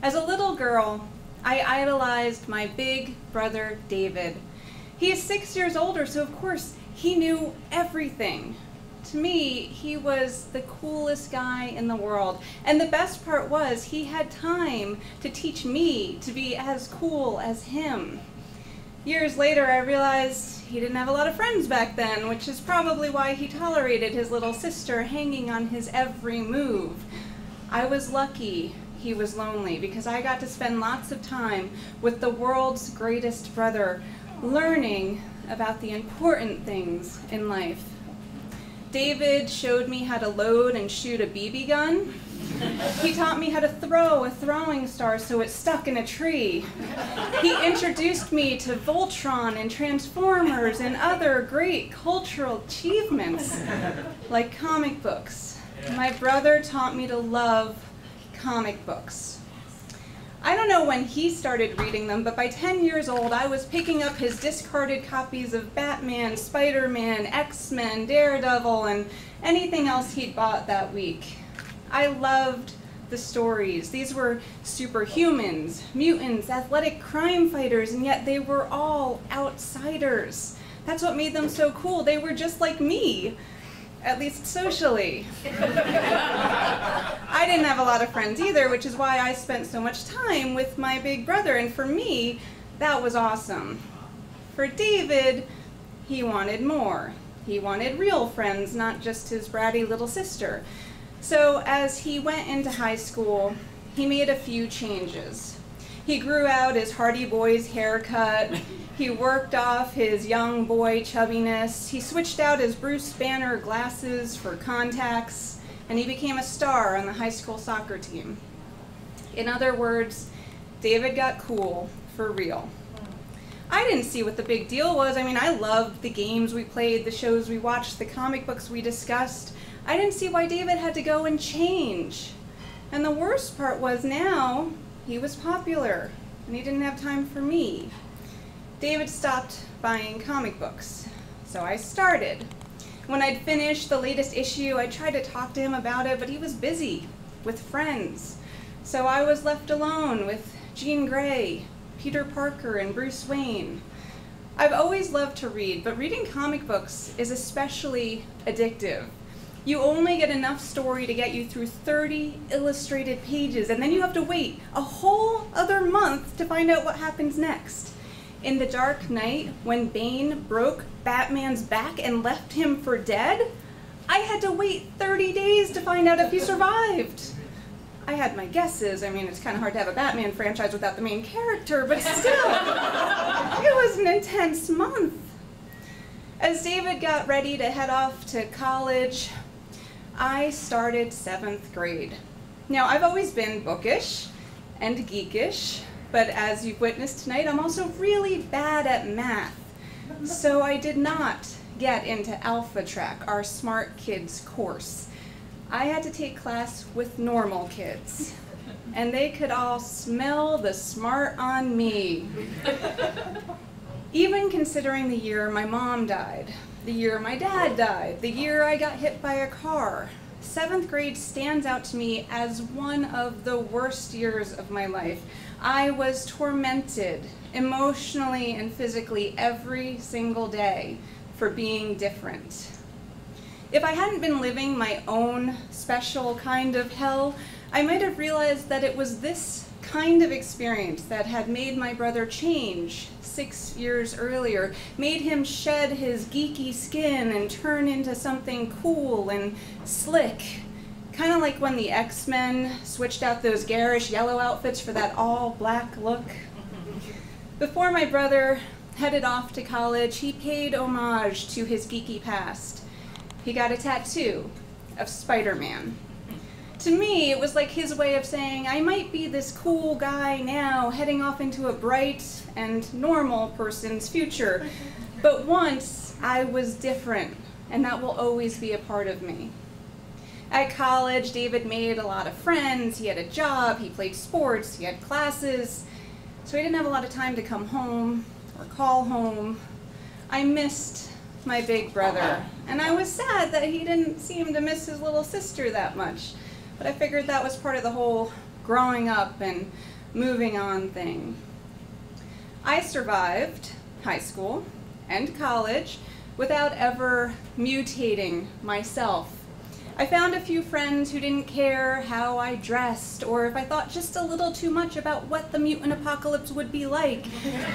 As a little girl, I idolized my big brother, David. He is 6 years older, so of course he knew everything. To me, he was the coolest guy in the world. And the best part was he had time to teach me to be as cool as him. Years later, I realized he didn't have a lot of friends back then, which is probably why he tolerated his little sister hanging on his every move. I was lucky he was lonely because I got to spend lots of time with the world's greatest brother, learning about the important things in life. David showed me how to load and shoot a BB gun. He taught me how to throw a throwing star so it stuck in a tree. He introduced me to Voltron and Transformers and other great cultural achievements, like comic books. My brother taught me to love comic books. I don't know when he started reading them, but by 10 years old, I was picking up his discarded copies of Batman, Spider-Man, X-Men, Daredevil, and anything else he'd bought that week. I loved the stories. These were superhumans, mutants, athletic crime fighters, and yet they were all outsiders. That's what made them so cool. They were just like me, at least socially. I didn't have a lot of friends either, which is why I spent so much time with my big brother, and for me, that was awesome. For David, he wanted more. He wanted real friends, not just his bratty little sister. So as he went into high school, he made a few changes. He grew out his Hardy Boys haircut. He worked off his young boy chubbiness. He switched out his Bruce Banner glasses for contacts, and he became a star on the high school soccer team. In other words, David got cool for real. I didn't see what the big deal was. I mean, I loved the games we played, the shows we watched, the comic books we discussed. I didn't see why David had to go and change. And the worst part was now he was popular, and he didn't have time for me. David stopped buying comic books, so I started. When I'd finished the latest issue, I tried to talk to him about it, but he was busy with friends. So I was left alone with Jean Grey, Peter Parker, and Bruce Wayne. I've always loved to read, but reading comic books is especially addictive. You only get enough story to get you through 30 illustrated pages, and then you have to wait a whole other month to find out what happens next. In The Dark Knight, when Bane broke Batman's back and left him for dead, I had to wait 30 days to find out if he survived. I had my guesses. I mean, it's kind of hard to have a Batman franchise without the main character, but still, it was an intense month. As David got ready to head off to college, I started 7th grade. Now, I've always been bookish and geekish, but as you've witnessed tonight, I'm also really bad at math. So I did not get into Alpha Track, our smart kids course. I had to take class with normal kids, and they could all smell the smart on me. Even considering the year my mom died, the year my dad died, the year I got hit by a car, 7th grade stands out to me as one of the worst years of my life. I was tormented emotionally and physically every single day for being different. If I hadn't been living my own special kind of hell, I might have realized that it was this kind of experience that had made my brother change 6 years earlier, made him shed his geeky skin and turn into something cool and slick. Kind of like when the X-Men switched out those garish yellow outfits for that all-black look. Before my brother headed off to college, he paid homage to his geeky past. He got a tattoo of Spider-Man. To me, it was like his way of saying, I might be this cool guy now, heading off into a bright and normal person's future, but once I was different, and that will always be a part of me. At college, David made a lot of friends, he had a job, he played sports, he had classes, so he didn't have a lot of time to come home or call home. I missed my big brother, and I was sad that he didn't seem to miss his little sister that much. But I figured that was part of the whole growing up and moving on thing. I survived high school and college without ever mutating myself. I found a few friends who didn't care how I dressed, or if I thought just a little too much about what the mutant apocalypse would be like,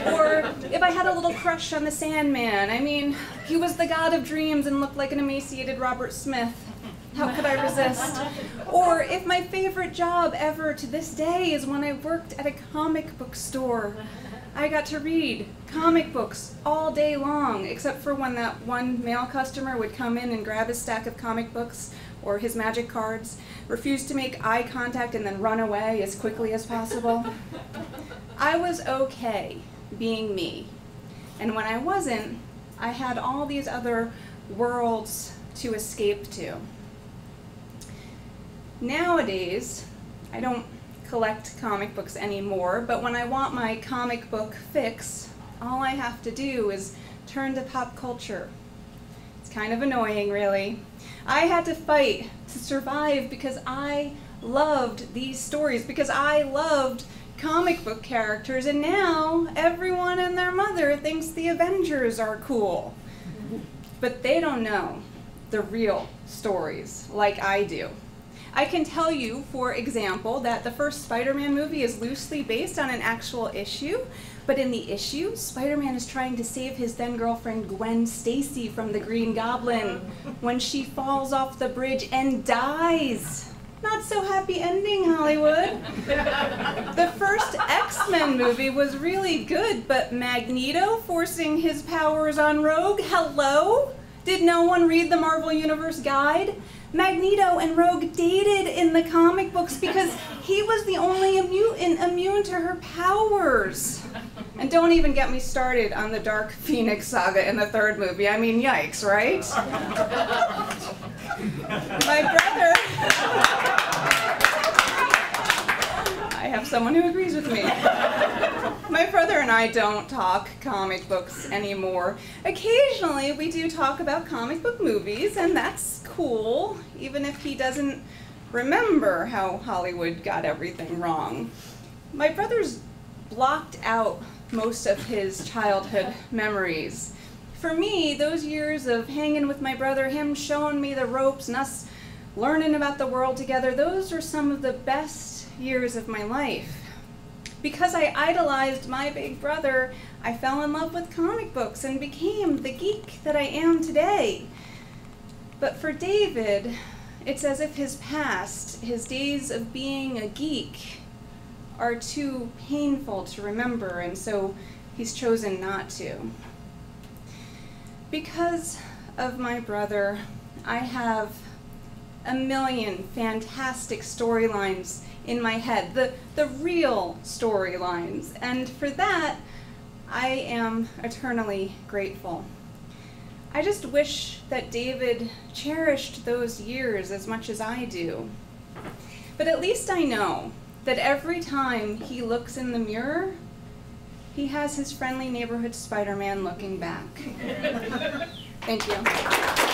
or if I had a little crush on the Sandman. I mean, he was the god of dreams and looked like an emaciated Robert Smith. How could I resist? Or if my favorite job ever to this day is when I worked at a comic book store. I got to read comic books all day long, except for when that one male customer would come in and grab his stack of comic books or his magic cards, refuse to make eye contact, and then run away as quickly as possible. I was okay being me. And when I wasn't, I had all these other worlds to escape to. Nowadays, I don't collect comic books anymore, but when I want my comic book fix, all I have to do is turn to pop culture. It's kind of annoying, really. I had to fight to survive because I loved these stories, because I loved comic book characters, and now everyone and their mother thinks the Avengers are cool. But they don't know the real stories like I do. I can tell you, for example, that the first Spider-Man movie is loosely based on an actual issue, but in the issue, Spider-Man is trying to save his then-girlfriend Gwen Stacy from the Green Goblin when she falls off the bridge and dies. Not so happy ending, Hollywood. The first X-Men movie was really good, but Magneto forcing his powers on Rogue? Hello? Did no one read the Marvel Universe guide? Magneto and Rogue dated in the comic books because he was the only mutant immune to her powers. And don't even get me started on the Dark Phoenix saga in the third movie. I mean, yikes, right? My brother... I have someone who agrees with me. My brother and I don't talk comic books anymore. Occasionally, we do talk about comic book movies, and that's cool, even if he doesn't remember how Hollywood got everything wrong. My brother's blocked out most of his childhood memories. For me, those years of hanging with my brother, him showing me the ropes and us learning about the world together, those are some of the best years of my life. Because I idolized my big brother, I fell in love with comic books and became the geek that I am today. But for David, it's as if his past, his days of being a geek, are too painful to remember, and so he's chosen not to. Because of my brother, I have a million fantastic storylines in my head, the real storylines, and for that, I am eternally grateful. I just wish that David cherished those years as much as I do. But at least I know that every time he looks in the mirror, he has his friendly neighborhood Spider-Man looking back. Thank you.